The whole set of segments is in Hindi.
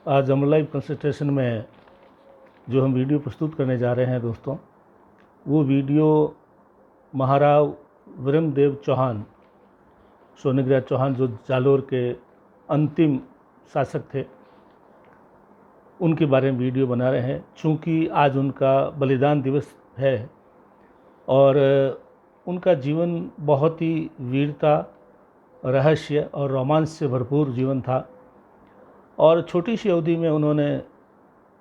आज हम लाइव कंसल्टेशन में जो हम वीडियो प्रस्तुत करने जा रहे हैं दोस्तों, वो वीडियो महाराव वीरमदेव चौहान, सोनीग्राह चौहान जो जालोर के अंतिम शासक थे, उनके बारे में वीडियो बना रहे हैं। चूँकि आज उनका बलिदान दिवस है और उनका जीवन बहुत ही वीरता, रहस्य और रोमांच से भरपूर जीवन था और छोटी सी अवधि में उन्होंने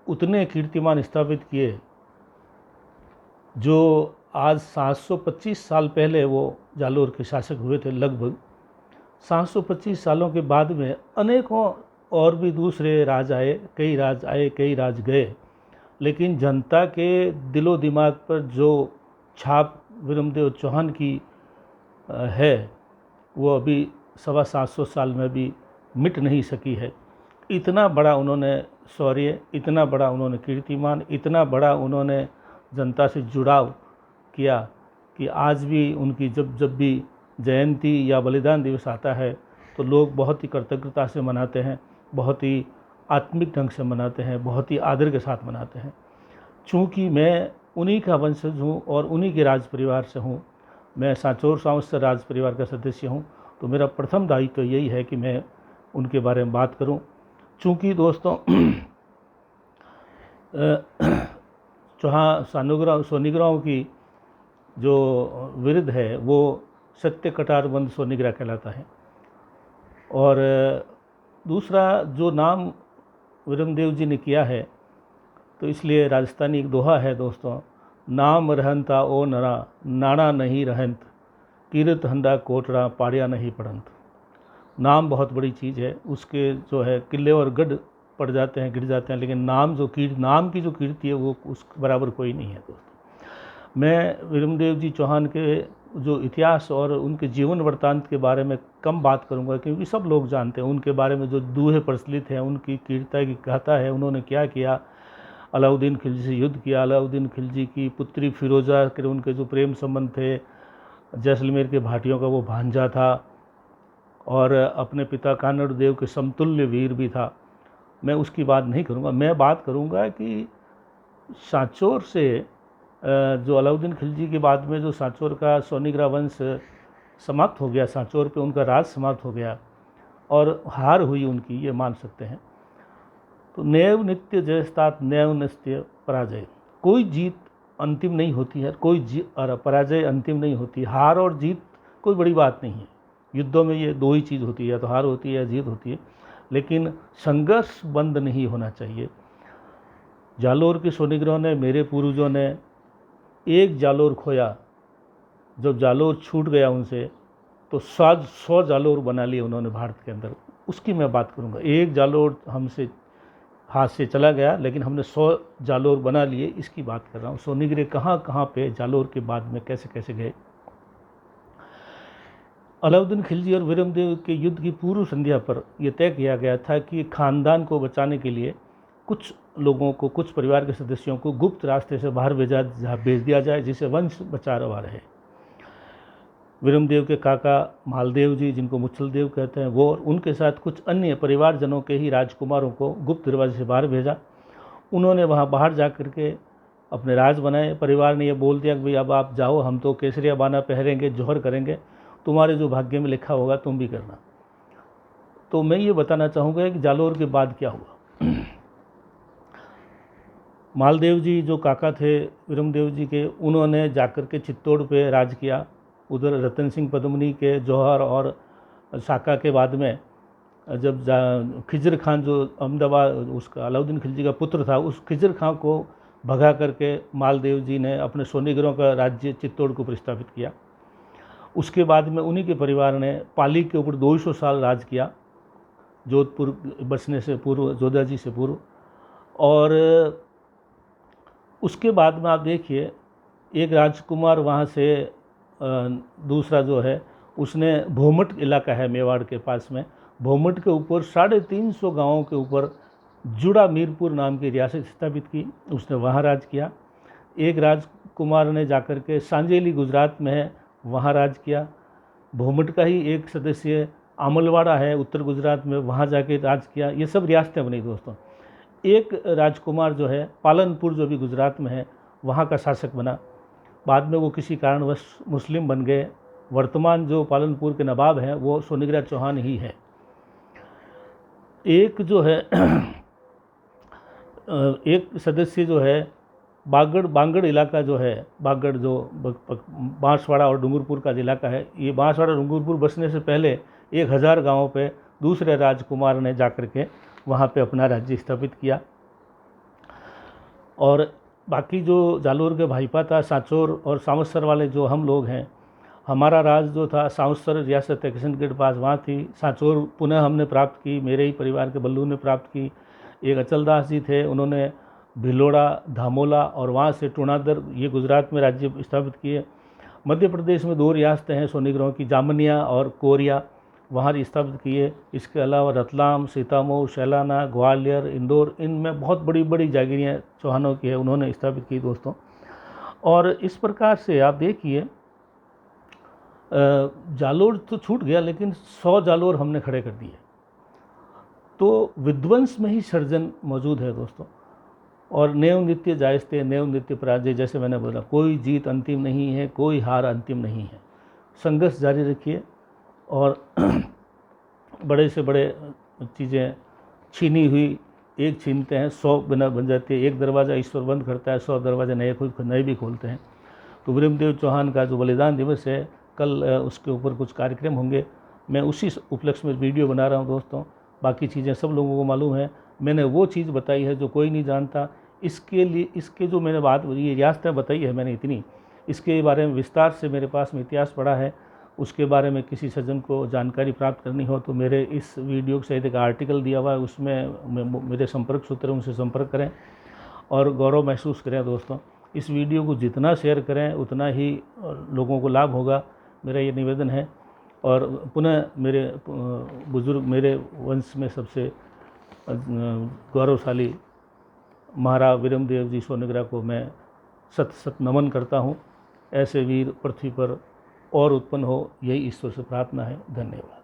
उतने कीर्तिमान स्थापित किए जो आज 725 साल पहले वो जालोर के शासक हुए थे। लगभग 725 सालों के बाद में अनेकों और भी दूसरे राज आए, कई राज गए, लेकिन जनता के दिलो दिमाग पर जो छाप वीरमदेव चौहान की है वो अभी 725 साल में भी मिट नहीं सकी है। इतना बड़ा उन्होंने शौर्य, इतना बड़ा उन्होंने कीर्तिमान, इतना बड़ा उन्होंने जनता से जुड़ाव किया कि आज भी उनकी जब भी जयंती या बलिदान दिवस आता है तो लोग बहुत ही कृतज्ञता से मनाते हैं, बहुत ही आत्मिक ढंग से मनाते हैं, बहुत ही आदर के साथ मनाते हैं। चूँकि मैं उन्हीं का वंशज हूँ और उन्हीं के राज परिवार से हूँ, मैं सांचौर सांवत्सर राज परिवार का सदस्य हूँ, तो मेरा प्रथम दायित्व तो यही है कि मैं उनके बारे में बात करूँ। चूँकि दोस्तों सोनीग्राह की जो विरुद्ध है वो सत्य कटारबंद सोनीग्राह कहलाता है। और दूसरा जो नाम वीरमदेव जी ने किया है, तो इसलिए राजस्थानी एक दोहा है दोस्तों, नाम रहंता ओ नरा नाना नहीं रहंत, कीरत हंदा कोटरा पाड़िया नहीं पड़ंत। नाम बहुत बड़ी चीज़ है, उसके जो है किले और गढ़ पड़ जाते हैं, गिर जाते हैं, लेकिन नाम की जो कीर्ति है वो उस बराबर कोई नहीं है दोस्तों। मैं वीरमदेव जी चौहान के जो इतिहास और उनके जीवन वृत्तांत के बारे में कम बात करूंगा, क्योंकि सब लोग जानते हैं उनके बारे में। जो दूहे प्रचलित हैं, उनकी कीर्ति की गाथा है, उन्होंने क्या किया, अलाउद्दीन खिलजी से युद्ध किया, अलाउद्दीन खिलजी की पुत्री फिरोजा के उनके जो प्रेम संबंध थे, जैसलमेर के भाटियों का वो भांजा था और अपने पिता कानड़ देव के समतुल्य वीर भी था। मैं उसकी बात नहीं करूंगा, मैं बात करूंगा कि सांचौर से जो अलाउद्दीन खिलजी के बाद में जो सांचौर का सोनीग्राह वंश समाप्त हो गया, सांचौर पे उनका राज समाप्त हो गया और हार हुई उनकी, ये मान सकते हैं। तो नैव नित्य जयस्तात नैव नित्य पराजय, कोई जीत अंतिम नहीं होती है, पराजय अंतिम नहीं होती। हार और जीत कोई बड़ी बात नहीं है, युद्धों में ये दो ही चीज़ होती है, या तो हार होती है या जीत होती है, लेकिन संघर्ष बंद नहीं होना चाहिए। जालोर के सोनीग्राह ने, मेरे पूर्वजों ने एक जालोर खोया, जब जालोर छूट गया उनसे तो 100 जालोर बना लिए उन्होंने भारत के अंदर, उसकी मैं बात करूंगा। एक जालोर हमसे हाथ से चला गया, लेकिन हमने 100 जालोर बना लिए, इसकी बात कर रहा हूँ। सोनीग्राह कहाँ कहाँ पे जालोर के बाद में कैसे कैसे गए। अलाउद्दीन खिलजी और वीरमदेव के युद्ध की पूर्व संध्या पर यह तय किया गया था कि खानदान को बचाने के लिए कुछ लोगों को, कुछ परिवार के सदस्यों को गुप्त रास्ते से बाहर भेज दिया जाए, जिससे वंश बचा रहा रहे। वीरमदेव के काका मालदेव जी, जिनको मुच्छलदेव कहते हैं, वो और उनके साथ कुछ अन्य परिवारजनों के ही राजकुमारों को गुप्त दरवाजे से बाहर भेजा। उन्होंने वहाँ बाहर जा कर के अपने राज बनाए। परिवार ने यह बोल दिया कि भाई अब आप जाओ, हम तो केसरिया बाना पहरेंगे, जौहर करेंगे, तुम्हारे जो भाग्य में लिखा होगा तुम भी करना। तो मैं ये बताना चाहूँगा कि जालोर के बाद क्या हुआ। मालदेव जी जो काका थे वीरमदेव जी के, उन्होंने जाकर के चित्तौड़ पे राज किया। उधर रतन सिंह पद्मनी के, जौहर और साका के बाद में जब खिजर खान जो अहमदाबाद, उसका अलाउद्दीन खिलजी का पुत्र था, उस खिजर खान को भगा करके मालदेव जी ने अपने सोनीग्राह का राज्य चित्तौड़ को प्रस्तावित किया। उसके बाद में उन्हीं के परिवार ने पाली के ऊपर 200 साल राज किया, जोधपुर बसने से पूर्व, जोधा जी से पूर्व। और उसके बाद में आप देखिए, एक राजकुमार वहाँ से दूसरा जो है, उसने भोमट इलाका है मेवाड़ के पास में, भोमट के ऊपर 350 गांवों के ऊपर जुड़ा मीरपुर नाम की रियासत स्थापित की, उसने वहाँ राज किया। एक राजकुमार ने जाकर के सांजेली गुजरात में है, वहाँ राज किया। भोमट का ही एक सदस्य आमलवाड़ा है उत्तर गुजरात में, वहाँ जाके राज किया। ये सब रियासतें बनी दोस्तों। एक राजकुमार जो है पालनपुर, जो भी गुजरात में है, वहाँ का शासक बना। बाद में वो किसी कारणवश मुस्लिम बन गए। वर्तमान जो पालनपुर के नवाब हैं वो सोनीग्रा चौहान ही है। एक जो है एक सदस्य जो है बांगड़ इलाका जो है, बागड़ जो बांसवाड़ा और डूंगरपुर का इलाका है, ये बांसवाड़ा डूंगरपुर बसने से पहले 1000 गांवों पे दूसरे राजकुमार ने जाकर के वहाँ पे अपना राज्य स्थापित किया। और बाकी जो जालोर के भाईपाता, सांचौर और सावंतसर वाले जो हम लोग हैं, हमारा राज जो था सावंतसर रियासत है किशनगढ़ के पास, वहाँ थी। सांचौर पुनः हमने प्राप्त की, मेरे ही परिवार के बल्लू ने प्राप्त की। एक अचलदास जी थे, उन्होंने भिलोड़ा, धामोला और वहाँ से टूणादर, ये गुजरात में राज्य स्थापित किए। मध्य प्रदेश में 2 रियासतें हैं सोनीग्राह की, जामनिया और कोरिया, वहाँ स्थापित किए। इसके अलावा रतलाम, सीतामऊ, शैलाना, ग्वालियर, इंदौर, इनमें बहुत बड़ी बड़ी जागीरें चौहानों की है, उन्होंने स्थापित की दोस्तों। और इस प्रकार से आप देखिए, जालोर तो छूट गया लेकिन 100 जालोर हमने खड़े कर दिए। तो विध्वंस में ही सर्जन मौजूद है दोस्तों। और नेव नित्य जायस्ते नेव नित्य पराजय, जैसे मैंने बोला, कोई जीत अंतिम नहीं है, कोई हार अंतिम नहीं है। संघर्ष जारी रखिए और बड़े से बड़े चीज़ें छीनी हुई एक छीनते हैं 100 बिना बन जाती है। एक दरवाज़ा ईश्वर बंद करता है, 100 दरवाजे नए भी खोलते हैं। तो वीरमदेव चौहान का जो बलिदान दिवस है, कल उसके ऊपर कुछ कार्यक्रम होंगे। मैं उसी उपलक्ष्य में वीडियो बना रहा हूं दोस्तों। बाकी चीज़ें सब लोगों को मालूम है, मैंने वो चीज़ बताई है जो कोई नहीं जानता। इसके लिए, इसके जो मैंने बात, ये रियासतें बताई है मैंने इतनी, इसके बारे में विस्तार से मेरे पास में इतिहास पड़ा है। उसके बारे में किसी सज्जन को जानकारी प्राप्त करनी हो तो मेरे इस वीडियो के सहित एक आर्टिकल दिया हुआ है, उसमें मेरे संपर्क सूत्र है, उनसे संपर्क करें और गौरव महसूस करें दोस्तों। इस वीडियो को जितना शेयर करें उतना ही लोगों को लाभ होगा, मेरा ये निवेदन है। और पुनः मेरे बुजुर्ग, मेरे वंश में सबसे गौरवशाली महाराज वीरमदेव जी सोनीग्राह को मैं सत सत नमन करता हूँ। ऐसे वीर पृथ्वी पर और उत्पन्न हो, यही ईश्वर से प्रार्थना है। धन्यवाद।